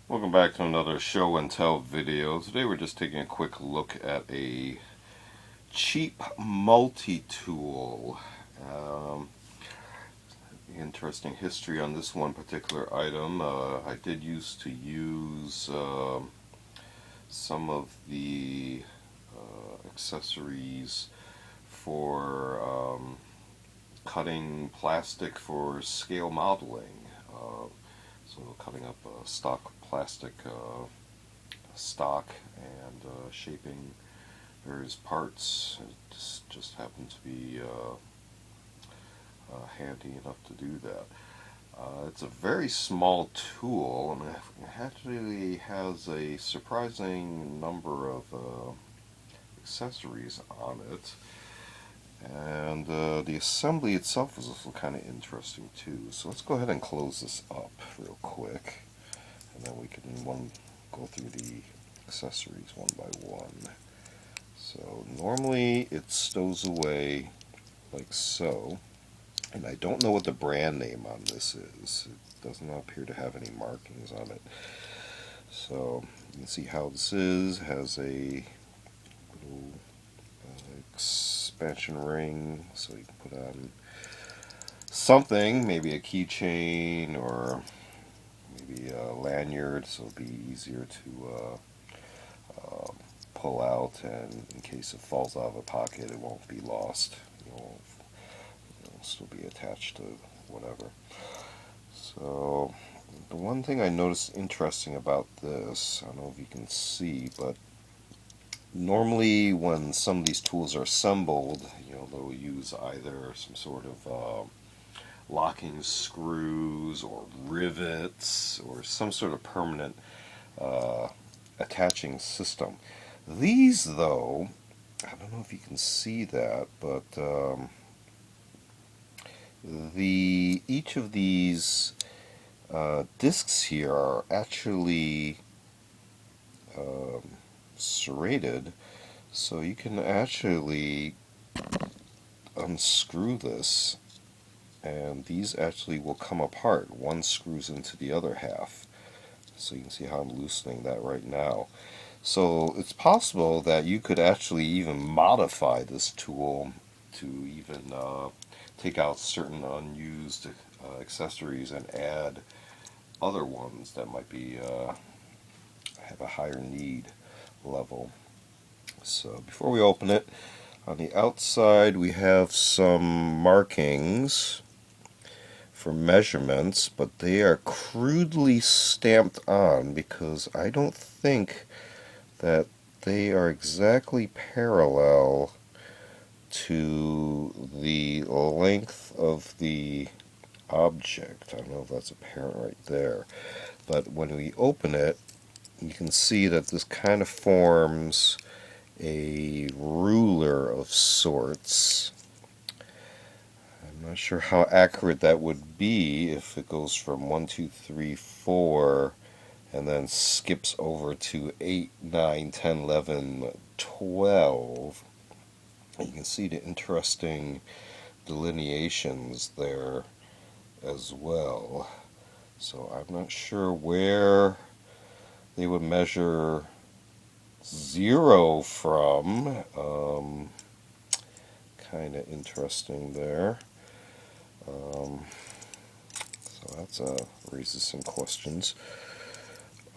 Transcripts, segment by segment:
Welcome back to another show and tell video. Today we're just taking a quick look at a cheap multi-tool. Um, Interesting history on this one particular item. I did used to use some of the accessories for cutting plastic for scale modeling. So cutting up stock plastic stock and shaping various parts. It just happened to be handy enough to do that. It's a very small tool. I mean, it actually has a surprising number of accessories on it. And the assembly itself is also kind of interesting too. So let's go ahead and close this up real quick, and then we can go through the accessories one by one. So normally it stows away like so, and I don't know what the brand name on this is. It does not appear to have any markings on it. So you can see how this is. It has a little expansion ring, so you can put on something, maybe a keychain or maybe a lanyard, so it'll be easier to pull out, and in case it falls out of a pocket, it won't be lost. It'll still be attached to whatever. So the one thing I noticed interesting about this, I don't know if you can see, but normally when some of these tools are assembled, they'll use either some sort of locking screws or rivets or some sort of permanent uh, attaching system. These, though, I don't know if you can see that, but the each of these discs here are actually um, serrated, so you can actually unscrew this, and these actually will come apart. One screws into the other half, so you can see how I'm loosening that right now. So it's possible that you could actually even modify this tool to even take out certain unused accessories and add other ones that might be have a higher need level. So before we open it, on the outside we have some markings for measurements, but they are crudely stamped on because I don't think that they are exactly parallel to the length of the object. I don't know if that's apparent right there, but when we open it, you can see that this kind of forms a ruler of sorts. I'm not sure how accurate that would be if it goes from 1, 2, 3, 4 and then skips over to 8, 9, 10, 11, 12. You can see the interesting delineations there as well. So I'm not sure where they would measure 0 from. Kind of interesting there. So that's raises some questions.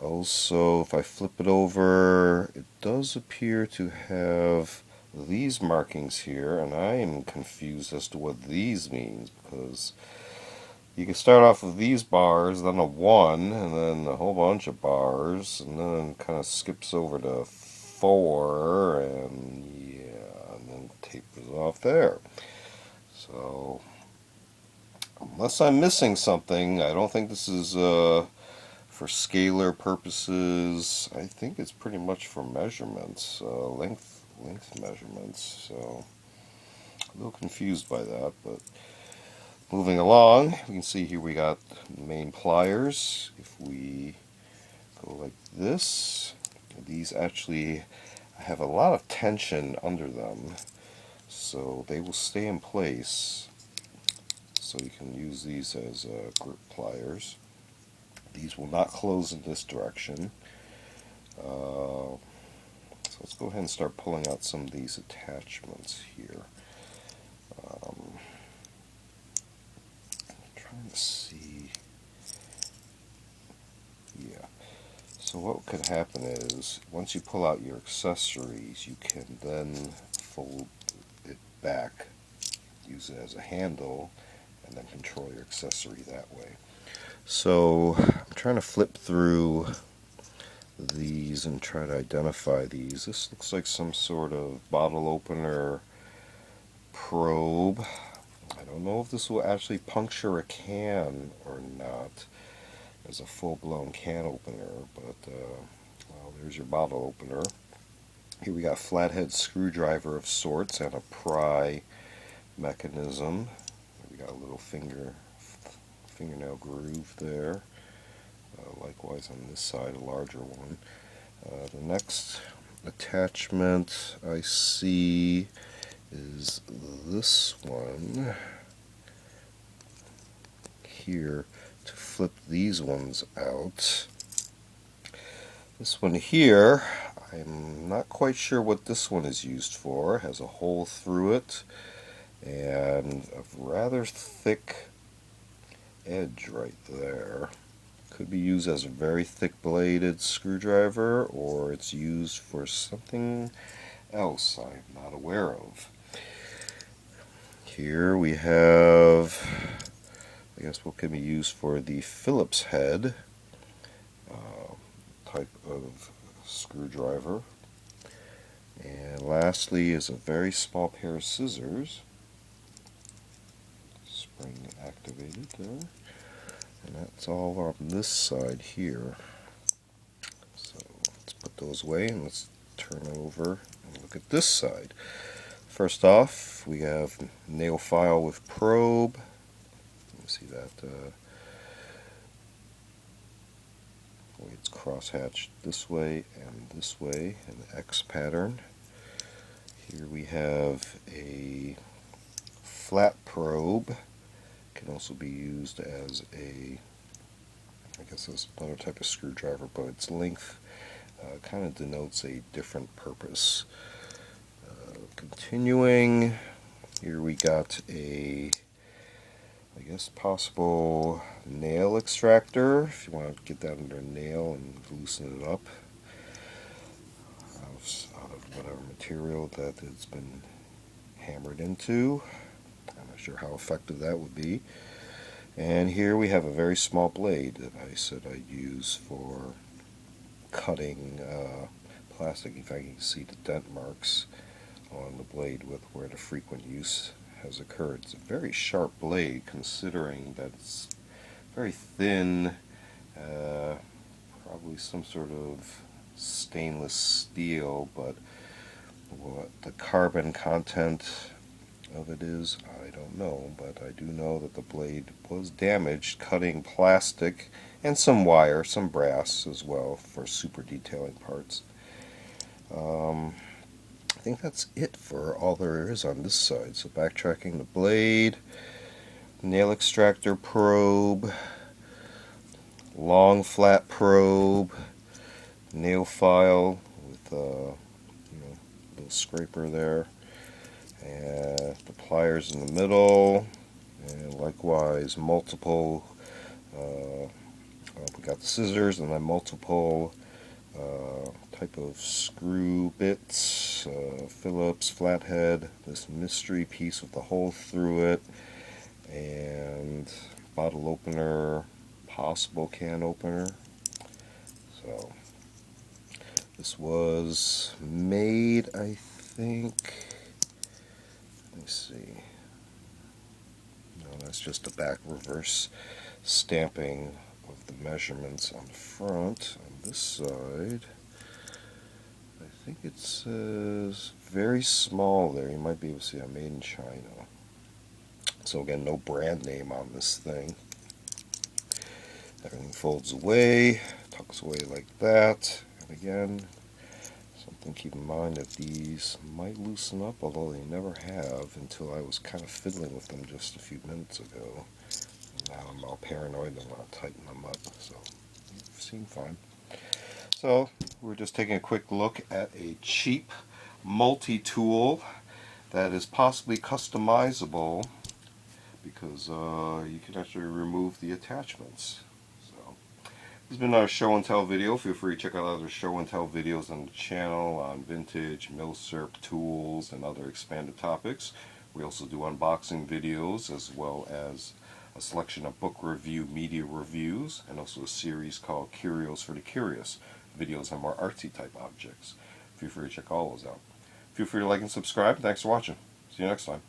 Also, if I flip it over, it does appear to have these markings here, and I am confused as to what these means, because you can start off with these bars, then a 1, and then a whole bunch of bars, and then kind of skips over to 4, and yeah, and then tapers off there. So, unless I'm missing something, I don't think this is for scalar purposes. I think it's pretty much for measurements, length measurements. So a little confused by that, but moving along, we can see here we got the main pliers. If we go like this, these actually have a lot of tension under them, so they will stay in place. So you can use these as grip pliers. These will not close in this direction. So let's go ahead and start pulling out some of these attachments here. Trying to see. Yeah. So what could happen is, once you pull out your accessories, you can then fold it back, use it as a handle, and then control your accessory that way. So I'm trying to flip through these and try to identify these. This looks like some sort of bottle opener probe. I don't know if this will actually puncture a can or not as a full-blown can opener, but well, there's your bottle opener. Here we got a flathead screwdriver of sorts and a pry mechanism. We got a little fingernail groove there. Likewise on this side, a larger one. The next attachment I see is this one here to flip these ones out. This one here, I'm not quite sure what this one is used for. It has a hole through it and a rather thick edge right there. Could be used as a very thick bladed screwdriver, or it's used for something else I'm not aware of. Here we have, I guess, what can be used for the Phillips head type of screwdriver. And lastly is a very small pair of scissors, spring activated there, and that's all on this side here. So let's put those away and let's turn over and look at this side. First off, we have nail file with probe. You see that it's cross-hatched this way and this way in the X pattern. Here we have a flat probe. Can also be used as a, I guess it's another type of screwdriver, but its length kind of denotes a different purpose. Continuing, here we got a, I guess, possible nail extractor, if you want to get that under a nail and loosen it up out of whatever material that it's been hammered into. I'm not sure how effective that would be. And here we have a very small blade that I said I'd use for cutting plastic. In fact, you can see the dent marks on the blade with where the frequent use has occurred. It's a very sharp blade, considering that it's very thin, probably some sort of stainless steel, but what the carbon content of it is, I don't know, but I do know that the blade was damaged cutting plastic and some wire, some brass as well for super detailing parts. I think that's it for all there is on this side. So backtracking, the blade, nail extractor probe, long flat probe, nail file with a little scraper there, and the pliers in the middle, and likewise multiple, we got the scissors and then multiple type of screw bits, Phillips, flathead, this mystery piece with the hole through it, and bottle opener, possible can opener. So this was made, I think, let me see, no, that's just the back reverse stamping of the measurements on the front. On this side, I think it says very small there. You might be able to see I'm made in China. So again, no brand name on this thing. Everything folds away, tucks away like that. And again, something to keep in mind that these might loosen up, although they never have until I was kind of fiddling with them just a few minutes ago. And now I'm all paranoid and want to tighten them up. So seem fine. So we're just taking a quick look at a cheap multi-tool that is possibly customizable because you can actually remove the attachments. So this has been our show and tell video. Feel free to check out other show and tell videos on the channel on vintage, milsurp tools, and other expanded topics. We also do unboxing videos as well as a selection of book review media reviews, and also a series called Curios for the Curious, videos on more artsy type objects. Feel free to check all those out. Feel free to like and subscribe. Thanks for watching. See you next time.